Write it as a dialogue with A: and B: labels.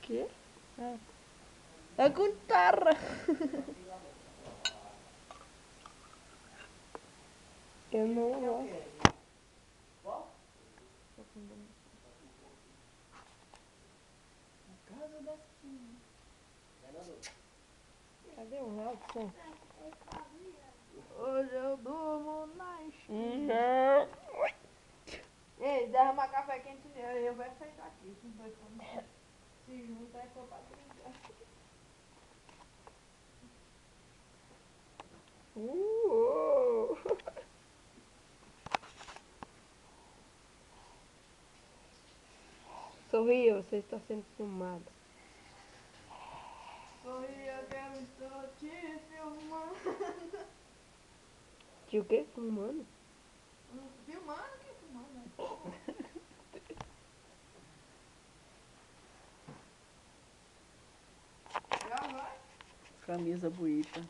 A: quê? Ah. A guitarra. Eu não gosto.
B: Casa da esquina.
A: Cadê o Robson?
B: Hoje eu durmo na esquina.
A: Não.
B: Ei, derramar café quente, eu vou sair daqui. Esses dois quando se juntam é só pra brigar.
A: Uh. Sorria, você está sendo filmado.
B: Sorria que eu estou te filmando.
A: De o quê? Filmando?
B: Filmando? Que filmando, né? Já vai?
C: Camisa bonita.